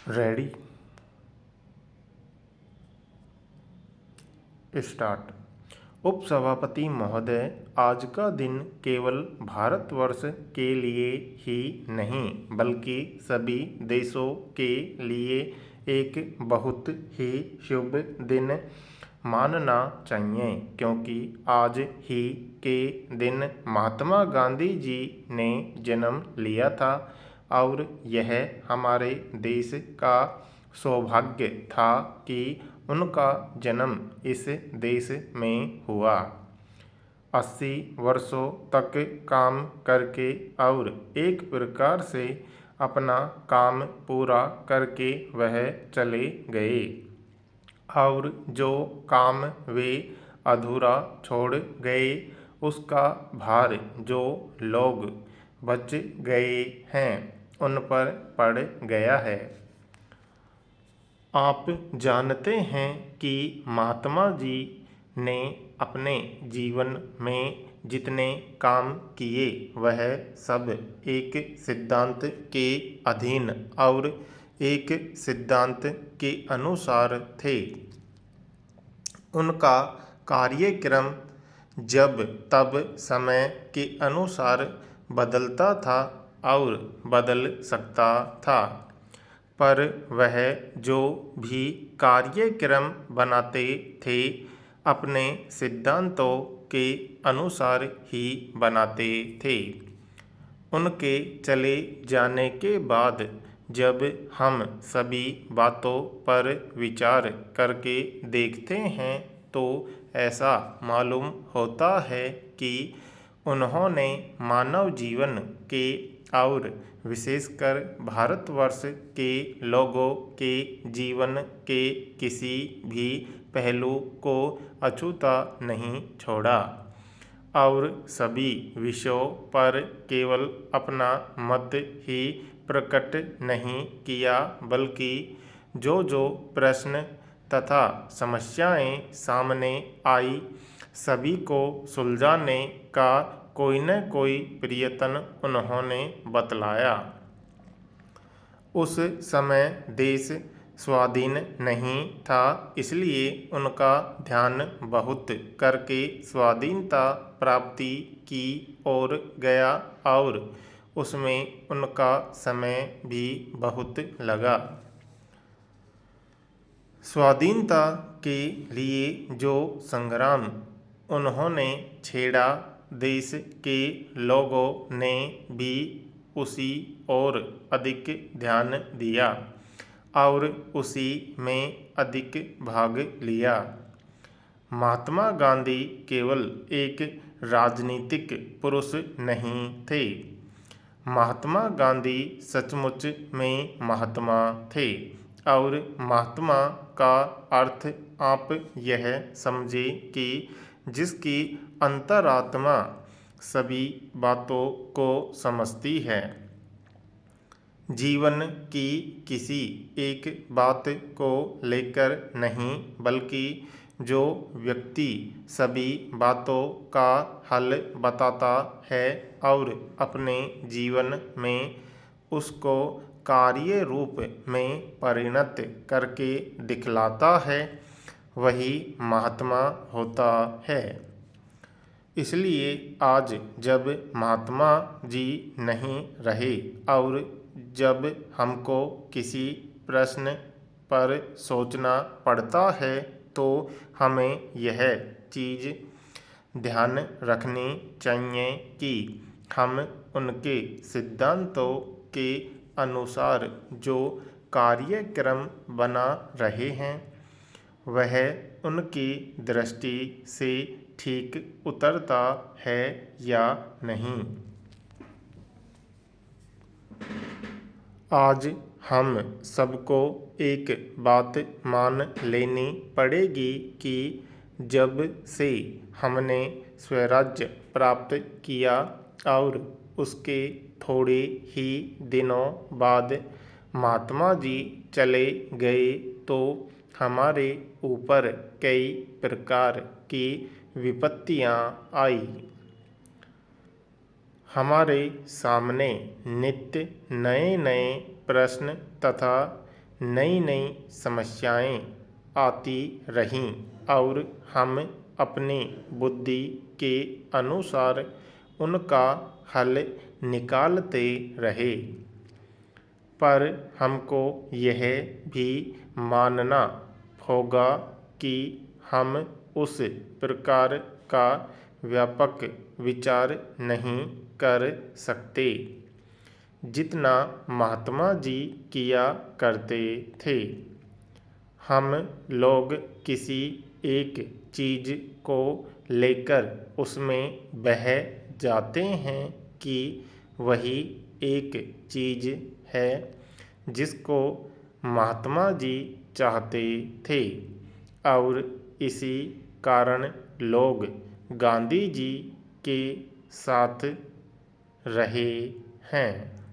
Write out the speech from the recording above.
Ready start. उपसभापति महोदय, आज का दिन केवल भारतवर्ष के लिए ही नहीं बल्कि सभी देशों के लिए एक बहुत ही शुभ दिन मानना चाहिए, क्योंकि आज ही के दिन महात्मा गांधी जी ने जन्म लिया था और यह हमारे देश का सौभाग्य था कि उनका जन्म इस देश में हुआ। 80 वर्षों तक काम करके और एक प्रकार से अपना काम पूरा करके वह चले गए, और जो काम वे अधूरा छोड़ गए उसका भार जो लोग बच गए हैं उन पर पड़ गया है। आप जानते हैं कि महात्मा जी ने अपने जीवन में जितने काम किए वह सब एक सिद्धांत के अधीन और एक सिद्धांत के अनुसार थे। उनका कार्यक्रम जब तब समय के अनुसार बदलता था और बदल सकता था, पर वह जो भी कार्यक्रम बनाते थे अपने सिद्धांतों के अनुसार ही बनाते थे। उनके चले जाने के बाद जब हम सभी बातों पर विचार करके देखते हैं तो ऐसा मालूम होता है कि उन्होंने मानव जीवन के और विशेषकर भारतवर्ष के लोगों के जीवन के किसी भी पहलू को अछूता नहीं छोड़ा और सभी विषयों पर केवल अपना मत ही प्रकट नहीं किया बल्कि जो जो प्रश्न तथा समस्याएं सामने आई सभी को सुलझाने का कोई न कोई प्रयत्न उन्होंने बतलाया। उस समय देश स्वाधीन नहीं था, इसलिए उनका ध्यान बहुत करके स्वाधीनता प्राप्ति की ओर गया और उसमें उनका समय भी बहुत लगा। स्वाधीनता के लिए जो संग्राम उन्होंने छेड़ा देश के लोगों ने भी उसी ओर अधिक ध्यान दिया और उसी में अधिक भाग लिया। महात्मा गांधी केवल एक राजनीतिक पुरुष नहीं थे, महात्मा गांधी सचमुच में महात्मा थे। और महात्मा का अर्थ आप यह समझे कि जिसकी अंतरात्मा सभी बातों को समझती है, जीवन की किसी एक बात को लेकर नहीं बल्कि जो व्यक्ति सभी बातों का हल बताता है और अपने जीवन में उसको कार्य रूप में परिणत करके दिखलाता है, वही महात्मा होता है। इसलिए आज जब महात्मा जी नहीं रहे और जब हमको किसी प्रश्न पर सोचना पड़ता है तो हमें यह चीज़ ध्यान रखनी चाहिए कि हम उनके सिद्धांतों के अनुसार जो कार्यक्रम बना रहे हैं वह उनकी दृष्टि से ठीक उतरता है या नहीं। आज हम सबको एक बात मान लेनी पड़ेगी कि जब से हमने स्वराज्य प्राप्त किया और उसके थोड़े ही दिनों बाद महात्मा जी चले गए तो हमारे ऊपर कई प्रकार की विपत्तियां आई। हमारे सामने नित्य नए नए प्रश्न तथा नई नई समस्याएं आती रहीं और हम अपनी बुद्धि के अनुसार उनका हल निकालते रहे। पर हमको यह भी मानना होगा कि हम उस प्रकार का व्यापक विचार नहीं कर सकते जितना महात्मा जी किया करते थे। हम लोग किसी एक चीज़ को लेकर उसमें बह जाते हैं कि वही एक चीज़ है जिसको महात्मा जी चाहते थे, और इसी कारण लोग गांधी जी के साथ रहे हैं।